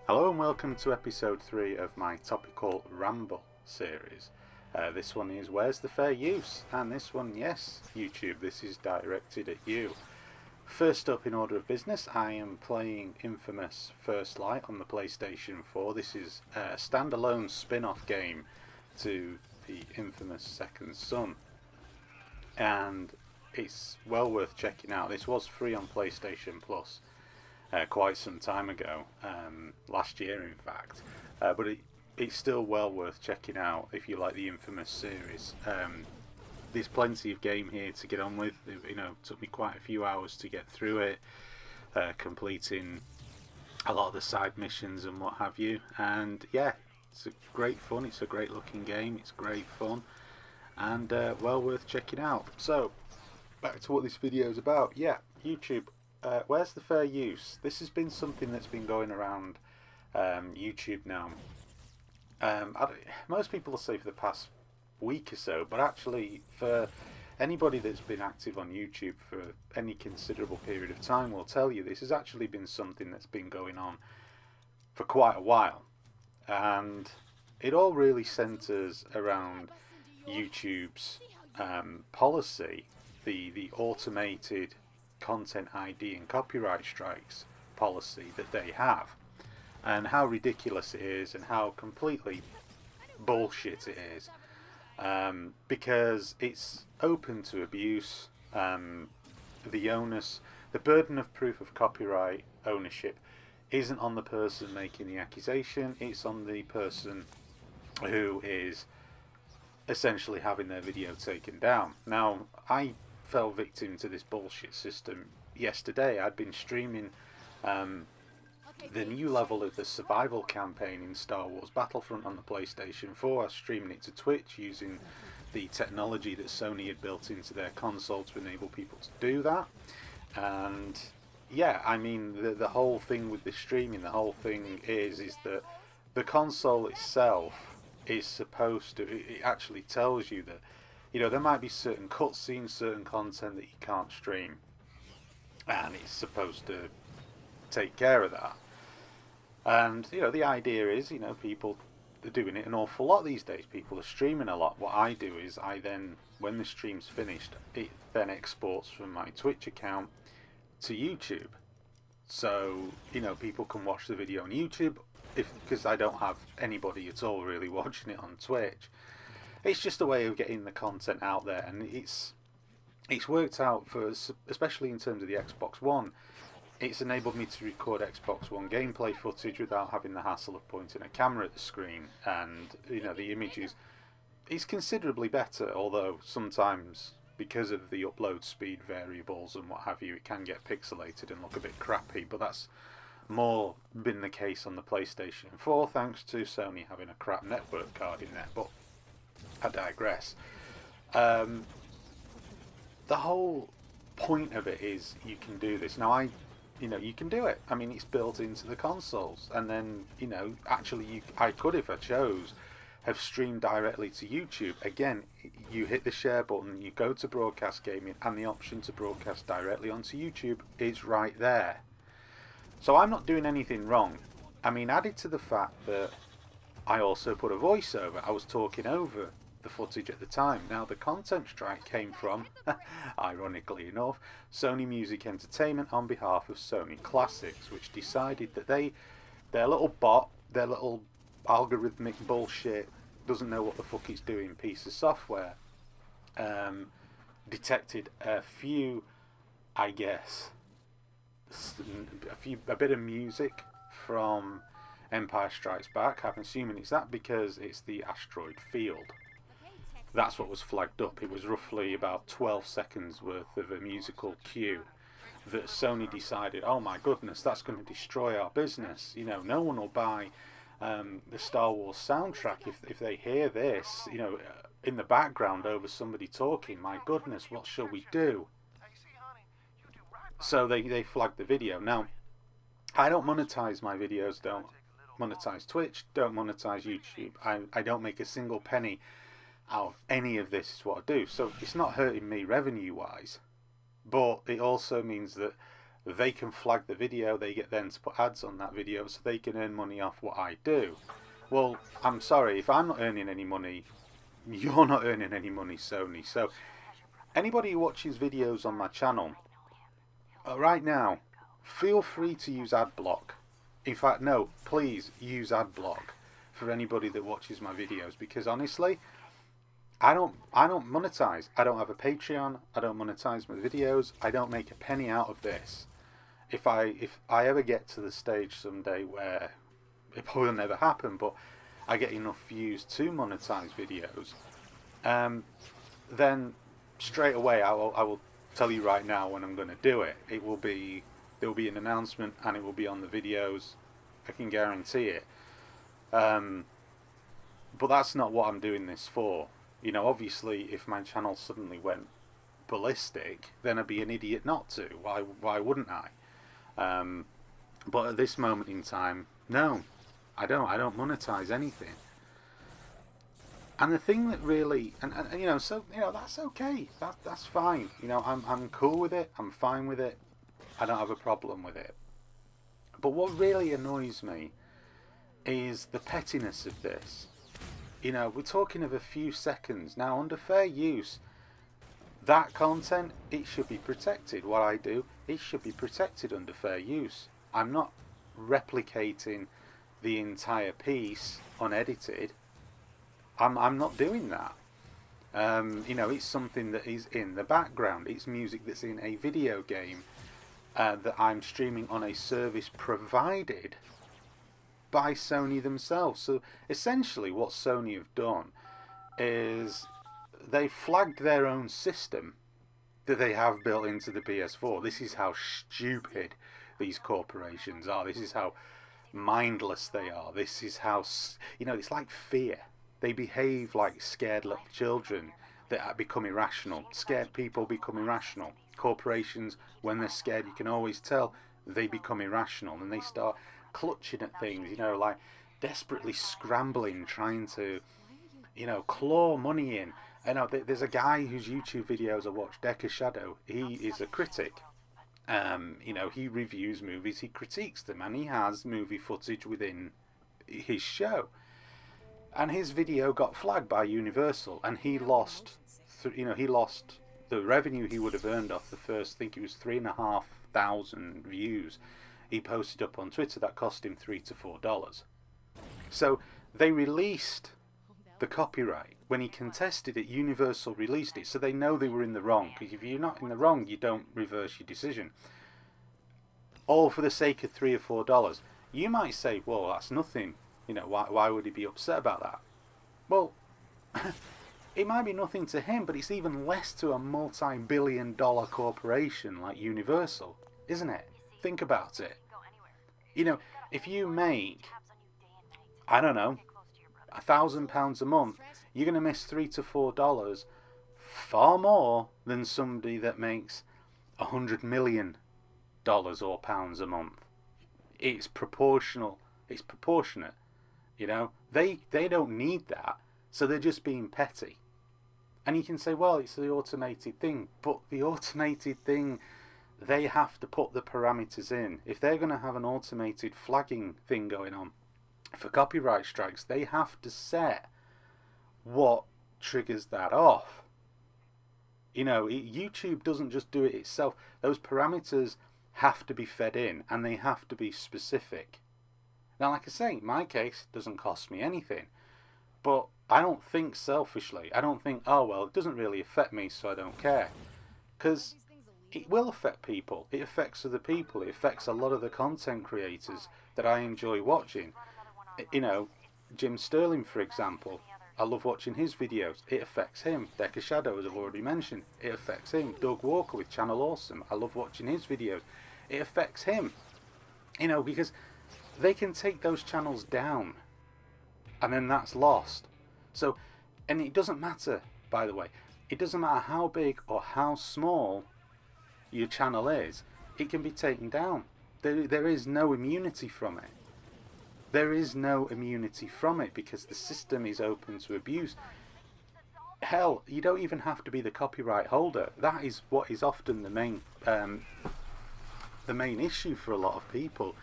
Hello and welcome to episode 3 of my Topical Ramble series. This one is Where's the Fair Use? And this one, yes, YouTube, this is directed at you. First up in order of business, I am playing Infamous First Light on the PlayStation 4. This is a standalone spin-off game to the Infamous Second Son. And it's well worth checking out. This was free on PlayStation Plus quite some time ago, last year in fact, but it's still well worth checking out if you like the Infamous series. There's plenty of game here to get on with. You know, it took me quite a few hours to get through it, completing a lot of the side missions and what have you, and yeah, it's a great fun. It's a great looking game, it's great fun, and well worth checking out. So back to what this video is about. Yeah, YouTube. Where's the fair use? This has been something that's been going around YouTube now. Most people will say for the past week or so, but actually for anybody that's been active on YouTube for any considerable period of time will tell you this has actually been something that's been going on for quite a while. And it all really centres around YouTube's policy, the automated content ID and copyright strikes policy that they have, and how ridiculous it is and how completely bullshit it is, because it's open to abuse. The burden of proof of copyright ownership isn't on the person making the accusation, it's on the person who is essentially having their video taken down. Now, I fell victim to this bullshit system yesterday. I'd been streaming the new level of the survival campaign in Star Wars Battlefront on the PlayStation 4. I was streaming it to Twitch using the technology that Sony had built into their console to enable people to do that. And yeah, I mean, the whole thing with the streaming, the whole thing is that the console itself is supposed to, it actually tells you that, you know, there might be certain cutscenes, certain content that you can't stream, and it's supposed to take care of that. And, you know, the idea is, you know, people are doing it an awful lot these days. People are streaming a lot. What I do is I then, when the stream's finished, it then exports from my Twitch account to YouTube. So, you know, people can watch the video on YouTube, because I don't have anybody at all really watching it on Twitch. It's just a way of getting the content out there, and it's worked out for us, especially in terms of the Xbox One. It's enabled me to record Xbox One gameplay footage without having the hassle of pointing a camera at the screen, and you know, the images is considerably better, although sometimes because of the upload speed variables and what have you, it can get pixelated and look a bit crappy, but that's more been the case on the PlayStation 4 thanks to Sony having a crap network card in there. But I digress. The whole point of it is you can do this. Now, you can do it. I mean, it's built into the consoles, and then, you know, actually, I could, if I chose, have streamed directly to YouTube. Again, you hit the share button, you go to broadcast gaming, and the option to broadcast directly onto YouTube is right there. So I'm not doing anything wrong. I mean, added to the fact that I also put a voiceover. I was talking over the footage at the time. Now, the content strike came from, ironically enough, Sony Music Entertainment on behalf of Sony Classics, which decided that their little bot, their little algorithmic bullshit, doesn't know what the fuck it's doing piece of software, detected a few, I guess, a bit of music from Empire Strikes Back. I'm assuming it's that because it's the asteroid field. That's what was flagged up. It was roughly about 12 seconds worth of a musical cue that Sony decided, oh my goodness, that's going to destroy our business. You know, no one will buy the Star Wars soundtrack if they hear this, you know, in the background over somebody talking. My goodness, what shall we do? So they flagged the video. Now, I don't monetize my videos, don't monetize Twitch, don't monetize YouTube. I don't make a single penny out of any of this, is what I do. So it's not hurting me revenue-wise, but it also means that they can flag the video, they get then to put ads on that video so they can earn money off what I do. Well, I'm sorry, if I'm not earning any money, you're not earning any money, Sony. So anybody who watches videos on my channel, right now, feel free to use ad block. In fact, no, please use ad block for anybody that watches my videos, because honestly, I don't monetize. I don't have a Patreon. I don't monetize my videos. I don't make a penny out of this. If I ever get to the stage someday where it probably will never happen, but I get enough views to monetize videos, then straight away I will tell you right now when I'm going to do it. There will be an announcement and it will be on the videos. I can guarantee it. But that's not what I'm doing this for. You know, obviously, if my channel suddenly went ballistic, then I'd be an idiot not to. Why wouldn't I? But at this moment in time, no, I don't monetize anything. And the thing that really, and you know, so you know, that's okay. That's fine. You know, I'm cool with it. I'm fine with it. I don't have a problem with it. But what really annoys me is the pettiness of this. You know, we're talking of a few seconds. Now, under fair use, that content, it should be protected. What I do, it should be protected under fair use. I'm not replicating the entire piece unedited. I'm not doing that. You know, it's something that is in the background. It's music that's in a video game that I'm streaming on a service provided by Sony themselves. So essentially what Sony have done is they flagged their own system that they have built into the PS4. This is how stupid these corporations are. This is how mindless they are. This is how, you know, it's like fear. They behave like scared little children that become irrational. Scared people become irrational. Corporations, when they're scared, you can always tell they become irrational and they start clutching at things, you know, like desperately scrambling, trying to, you know, claw money in. I know there's a guy whose YouTube videos I watch, Deca Shadow. He is a critic. You know, he reviews movies, he critiques them, and he has movie footage within his show. And his video got flagged by Universal, and he lost, he lost the revenue he would have earned off the first, I think it was 3,500 views he posted up on Twitter. That cost him $3 to $4. So they released the copyright. When he contested it, Universal released it, so they know they were in the wrong. Because if you're not in the wrong, you don't reverse your decision. All for the sake of $3 or $4. You might say, well, that's nothing. You know, why would he be upset about that? Well, it might be nothing to him, but it's even less to a multi-billion-dollar corporation like Universal, isn't it? Think about it. You know, if you make, I don't know, £1,000 a month, you're going to miss $3 to $4 far more than somebody that makes $100 million or pounds a month. It's proportional. It's proportionate. You know, they don't need that, so they're just being petty. And you can say, well, it's the automated thing, but the automated thing, they have to put the parameters in. If they're going to have an automated flagging thing going on for copyright strikes, they have to set what triggers that off. You know, YouTube doesn't just do it itself. Those parameters have to be fed in, and they have to be specific. Now, like I say, in my case, it doesn't cost me anything. But I don't think selfishly. I don't think, oh, well, it doesn't really affect me, so I don't care. Because it will affect people. It affects other people. It affects a lot of the content creators that I enjoy watching. You know, Jim Sterling, for example. I love watching his videos. It affects him. Deca Shadow, as I've already mentioned. It affects him. Doug Walker with Channel Awesome. I love watching his videos. It affects him. You know, because they can take those channels down. And then that's lost. So, and it doesn't matter, by the way. It doesn't matter how big or how small your channel is. It can be taken down. There is no immunity from it. There is no immunity from it because the system is open to abuse. Hell, you don't even have to be the copyright holder. That is what is often the main the main issue for a lot of people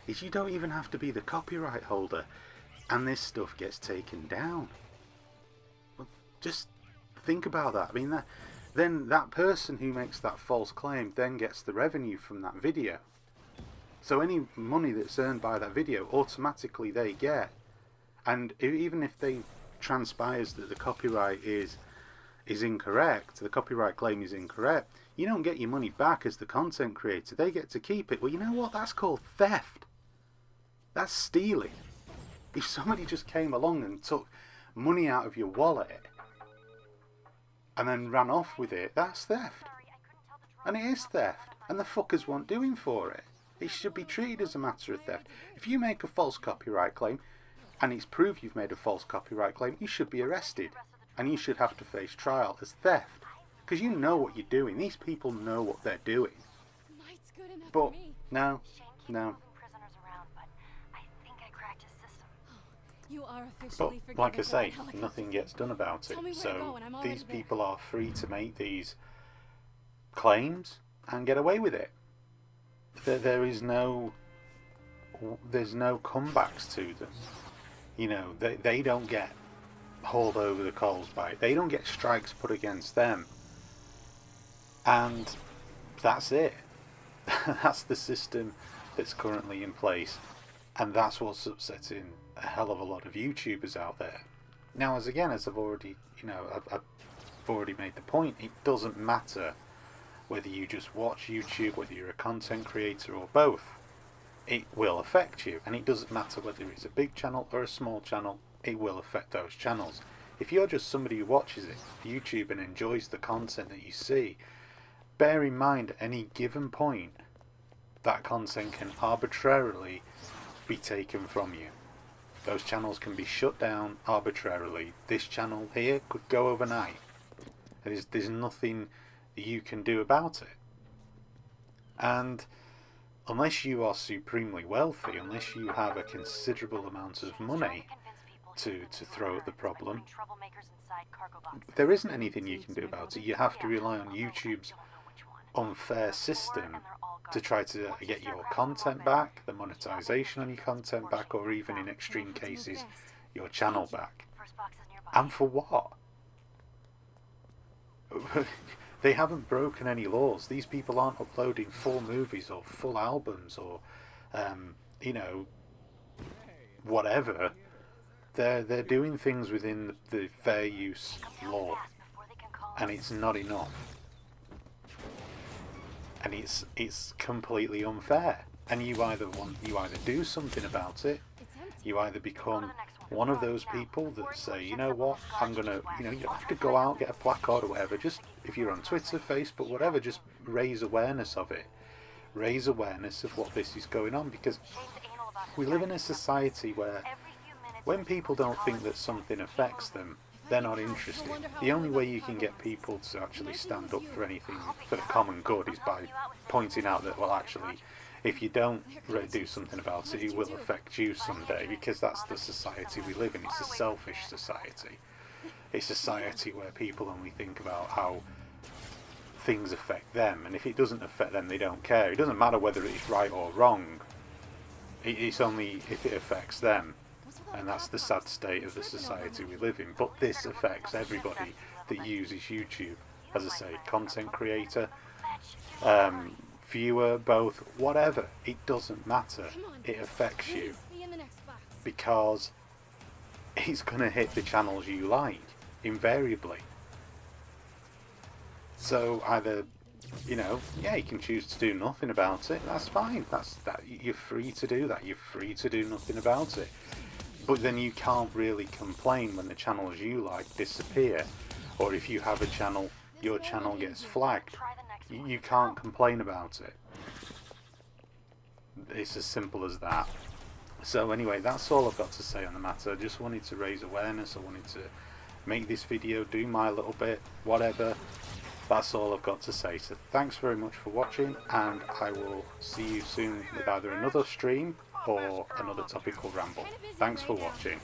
is you don't even have to be the copyright holder, and this stuff gets taken down. Well, just think about that. I mean, then that person who makes that false claim then gets the revenue from that video. So any money that's earned by that video, automatically they get. And even if they transpires that the copyright is incorrect, the copyright claim is incorrect, you don't get your money back as the content creator. They get to keep it. Well, you know what? That's called theft. That's stealing. If somebody just came along and took money out of your wallet and then ran off with it, that's theft. And it is theft. And the fuckers want doing for it. It should be treated as a matter of theft. If you make a false copyright claim, and it's proved you've made a false copyright claim, you should be arrested. And you should have to face trial as theft. Because you know what you're doing. These people know what they're doing. But, no. But, like I say, nothing gets done about it. So, these people are free to make these claims and get away with it. There's no comebacks to them. You know, they don't get hauled over the coals by it. They don't get strikes put against them. And that's it. That's the system that's currently in place. And that's what's upsetting a hell of a lot of YouTubers out there. Now, as I've already, I've already made the point, it doesn't matter whether you just watch YouTube, whether you're a content creator or both. It will affect you. And it doesn't matter whether it's a big channel or a small channel, it will affect those channels. If you're just somebody who watches it, YouTube, and enjoys the content that you see, bear in mind at any given point, that content can arbitrarily be taken from you. Those channels can be shut down arbitrarily. This channel here could go overnight. There's nothing that you can do about it. And unless you are supremely wealthy, unless you have a considerable amount of money to throw at the problem, there isn't anything you can do about it. You have to rely on YouTube's unfair system to try to get your content back, the monetization on your content back, or even in extreme cases, your channel back. And for what? They haven't broken any laws. These people aren't uploading full movies or full albums or, whatever. They're doing things within the fair use law, and it's not enough. And it's completely unfair. And you either do something about it, you either become one of those people that say, you know what, I'm gonna, you don't have to go out, get a placard or whatever, just if you're on Twitter, Facebook, whatever, just raise awareness of it. Raise awareness of what this is going on, because we live in a society where when people don't think that something affects them, they're not interested. The only way you can get people to actually stand up for anything for the common good is by pointing out that, well, actually, if you don't do something about it, it will affect you someday, because that's the society we live in. It's a selfish society. It's a society where people only think about how things affect them, and if it doesn't affect them, they don't care. It doesn't matter whether it's right or wrong. It's only if it affects them. And that's the sad state of the society we live in. But this affects everybody that uses YouTube. As I say, content creator, viewer, both, whatever. It doesn't matter. It affects you. Because it's going to hit the channels you like, invariably. So either, you can choose to do nothing about it. That's fine. You're free to do that. You're free to do nothing about it. But then you can't really complain when the channels you like disappear, or if you have a channel, your channel gets flagged. You can't complain about it. It's as simple as that. So anyway, that's all I've got to say on the matter. I just wanted to raise awareness. I wanted to make this video, do my little bit, whatever. That's all I've got to say. So thanks very much for watching, and I will see you soon with either another stream or another topical ramble. Thanks for watching.